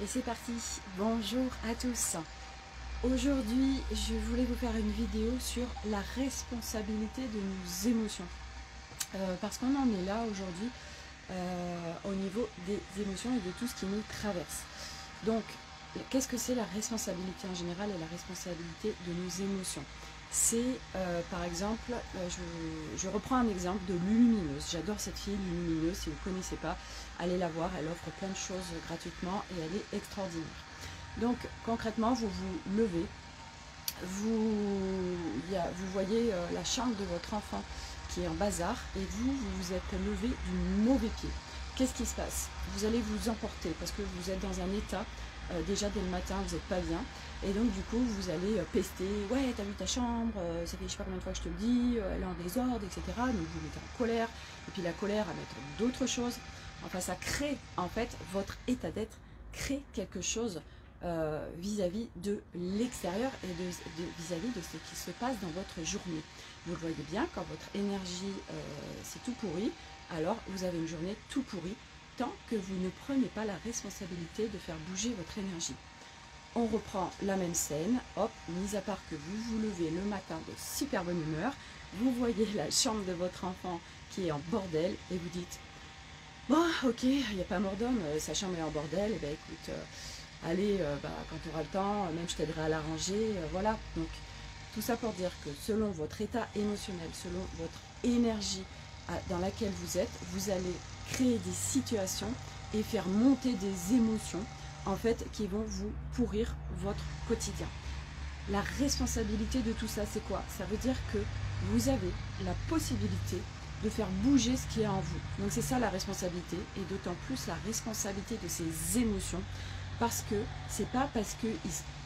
Et c'est parti, bonjour à tous. Aujourd'hui, je voulais vous faire une vidéo sur la responsabilité de nos émotions. Parce qu'on en est là aujourd'hui au niveau des émotions et de tout ce qui nous traverse. Donc, qu'est-ce que c'est la responsabilité en général et la responsabilité de nos émotions? C'est par exemple, je reprends un exemple de Lumineuse. J'adore cette fille Lumineuse, si vous ne connaissez pas, allez la voir, elle offre plein de choses gratuitement et elle est extraordinaire. Donc concrètement, vous vous levez, vous voyez la chambre de votre enfant qui est en bazar et vous vous êtes levé du mauvais pied. Qu'est-ce qui se passe? Vous allez vous emporter parce que vous êtes dans un état, déjà dès le matin vous n'êtes pas bien. Et donc du coup vous allez pester, ouais t'as vu ta chambre, ça fait je sais pas combien de fois que je te le dis, elle est en désordre, etc. Donc vous mettez en colère, et puis la colère à mettre d'autres choses. Enfin ça crée en fait votre état d'être, crée quelque chose vis-à-vis de l'extérieur et vis-à-vis de ce qui se passe dans votre journée. Vous le voyez bien, quand votre énergie c'est tout pourri, alors vous avez une journée tout pourrie, tant que vous ne prenez pas la responsabilité de faire bouger votre énergie. On reprend la même scène, hop, mis à part que vous vous levez le matin de super bonne humeur, vous voyez la chambre de votre enfant qui est en bordel et vous dites « Bon, ok, il n'y a pas mort d'homme, sa chambre est en bordel, et ben écoute, allez, quand tu auras le temps, même je t'aiderai à la ranger, voilà. » Donc, tout ça pour dire que selon votre état émotionnel, selon votre énergie dans laquelle vous êtes, vous allez créer des situations et faire monter des émotions en fait, qui vont vous pourrir votre quotidien. La responsabilité de tout ça, c'est quoi? Ça veut dire que vous avez la possibilité de faire bouger ce qui est en vous. Donc c'est ça la responsabilité, et d'autant plus la responsabilité de ces émotions, parce que c'est pas parce que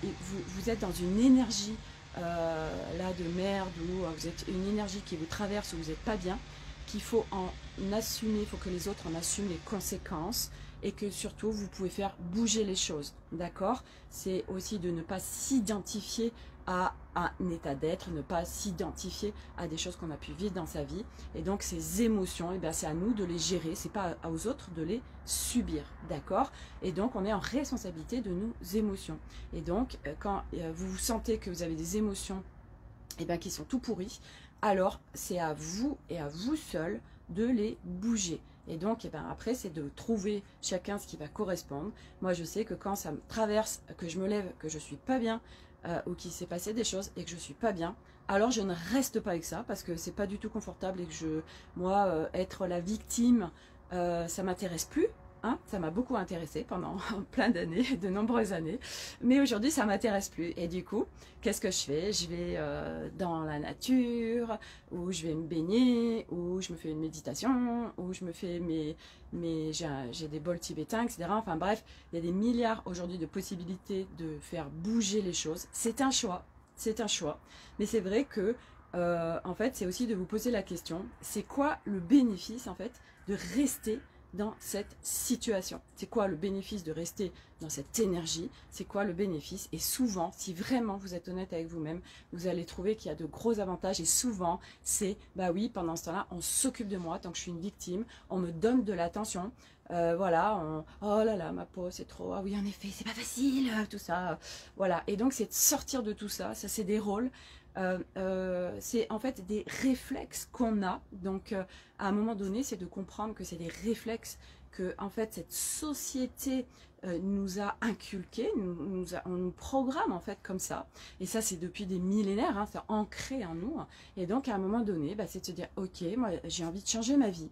vous êtes dans une énergie là de merde, ou vous êtes une énergie qui vous traverse, ou vous n'êtes pas bien, qu'il faut en assumer, il faut que les autres en assument les conséquences, et que surtout vous pouvez faire bouger les choses, d'accord? C'est aussi de ne pas s'identifier à un état d'être, ne pas s'identifier à des choses qu'on a pu vivre dans sa vie, et donc ces émotions, eh bien c'est à nous de les gérer, c'est pas aux autres de les subir, d'accord? Et donc on est en responsabilité de nos émotions, et donc quand vous sentez que vous avez des émotions eh bien, qui sont tout pourries, alors c'est à vous et à vous seul de les bouger. Et donc eh ben, après c'est de trouver chacun ce qui va correspondre. Moi je sais que quand ça me traverse, que je me lève, que je suis pas bien, ou qu'il s'est passé des choses et que je suis pas bien, alors je ne reste pas avec ça parce que c'est pas du tout confortable, et que moi être la victime, ça m'intéresse plus. Hein, ça m'a beaucoup intéressé pendant plein d'années, de nombreuses années, mais aujourd'hui ça m'intéresse plus. Et du coup, qu'est-ce que je fais? Je vais dans la nature, ou je vais me baigner, ou je me fais une méditation, ou je me fais j'ai des bols tibétains, etc. Enfin bref, il y a des milliards aujourd'hui de possibilités de faire bouger les choses. C'est un choix, c'est un choix. Mais c'est vrai que en fait, c'est aussi de vous poser la question, c'est quoi le bénéfice en fait de rester dans cette situation? C'est quoi le bénéfice de rester dans cette énergie? C'est quoi le bénéfice? Et souvent, si vraiment vous êtes honnête avec vous-même, vous allez trouver qu'il y a de gros avantages. Et souvent, c'est, bah oui, pendant ce temps-là, on s'occupe de moi tant que je suis une victime, on me donne de l'attention. Voilà, oh là là, ma peau, c'est trop, ah oui, en effet, c'est pas facile, tout ça. Voilà, et donc c'est de sortir de tout ça, ça c'est des rôles. C'est en fait des réflexes qu'on a, donc à un moment donné c'est de comprendre que c'est des réflexes que en fait cette société nous a inculqués, on nous programme en fait comme ça, et ça c'est depuis des millénaires, hein, c'est ancré en nous, et donc à un moment donné bah, c'est de se dire ok, moi j'ai envie de changer ma vie,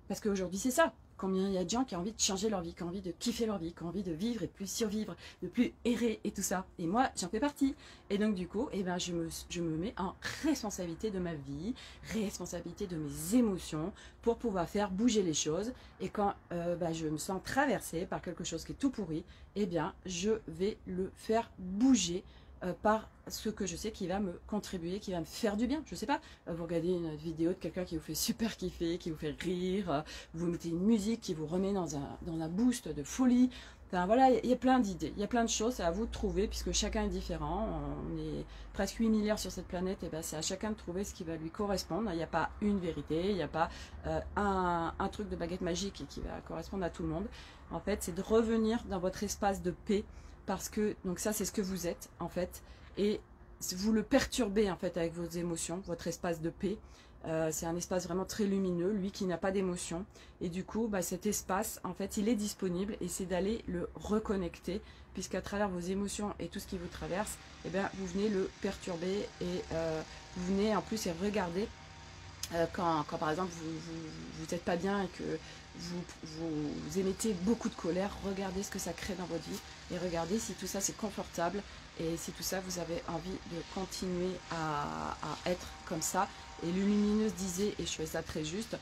parce qu'aujourd'hui c'est ça. Combien il y a de gens qui ont envie de changer leur vie, qui ont envie de kiffer leur vie, qui ont envie de vivre et de plus survivre, de plus errer et tout ça. Et moi, j'en fais partie. Et donc du coup, eh ben, je me mets en responsabilité de ma vie, responsabilité de mes émotions, pour pouvoir faire bouger les choses. Et quand je me sens traversée par quelque chose qui est tout pourri, eh bien, je vais le faire bouger par ce que je sais qui va me contribuer, qui va me faire du bien. Je sais pas, vous regardez une vidéo de quelqu'un qui vous fait super kiffer, qui vous fait rire, vous mettez une musique qui vous remet dans un boost de folie. Enfin voilà, il y a plein d'idées, il y a plein de choses, c'est à vous de trouver, puisque chacun est différent. On est presque 8 milliards sur cette planète, et ben c'est à chacun de trouver ce qui va lui correspondre. Il n'y a pas une vérité, il n'y a pas un truc de baguette magique qui va correspondre à tout le monde. En fait, c'est de revenir dans votre espace de paix, parce que, donc ça c'est ce que vous êtes en fait, et vous le perturbez en fait avec vos émotions, votre espace de paix. C'est un espace vraiment très lumineux, lui qui n'a pas d'émotion. Et du coup, bah, cet espace, en fait, il est disponible et c'est d'aller le reconnecter, puisqu'à travers vos émotions et tout ce qui vous traverse, eh bien, vous venez le perturber et vous venez en plus et regarder quand par exemple vous n'êtes pas bien et que vous émettez beaucoup de colère, regardez ce que ça crée dans votre vie et regardez si tout ça c'est confortable et si tout ça vous avez envie de continuer à être comme ça. Et Lumineuse disait, et je fais ça très juste,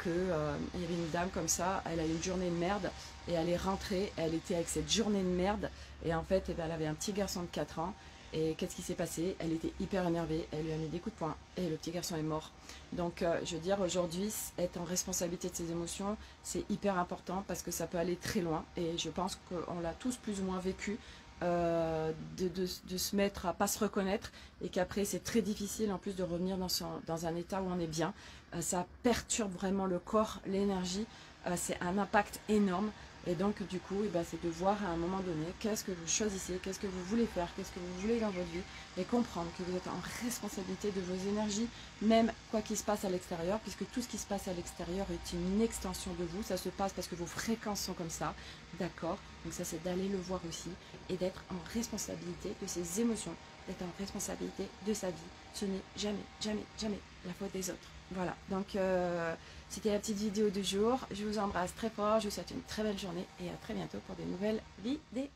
qu'il y avait une dame comme ça, elle a eu une journée de merde et elle est rentrée, elle était avec cette journée de merde et en fait elle avait un petit garçon de 4 ans. Et qu'est-ce qui s'est passé? Elle était hyper énervée, elle lui a mis des coups de poing et le petit garçon est mort. Donc je veux dire, aujourd'hui, être en responsabilité de ses émotions, c'est hyper important parce que ça peut aller très loin. Et je pense qu'on l'a tous plus ou moins vécu, de se mettre à pas se reconnaître et qu'après c'est très difficile en plus de revenir dans un état où on est bien. Ça perturbe vraiment le corps, l'énergie, c'est un impact énorme. Et donc du coup, c'est de voir à un moment donné qu'est-ce que vous choisissez, qu'est-ce que vous voulez faire, qu'est-ce que vous voulez dans votre vie, et comprendre que vous êtes en responsabilité de vos énergies, même quoi qu'il se passe à l'extérieur, puisque tout ce qui se passe à l'extérieur est une extension de vous, ça se passe parce que vos fréquences sont comme ça, d'accord? Donc ça c'est d'aller le voir aussi, et d'être en responsabilité de ses émotions, d'être en responsabilité de sa vie. Ce n'est jamais, jamais, jamais la faute des autres. Voilà, donc c'était la petite vidéo du jour. Je vous embrasse très fort, je vous souhaite une très belle journée et à très bientôt pour de nouvelles vidéos.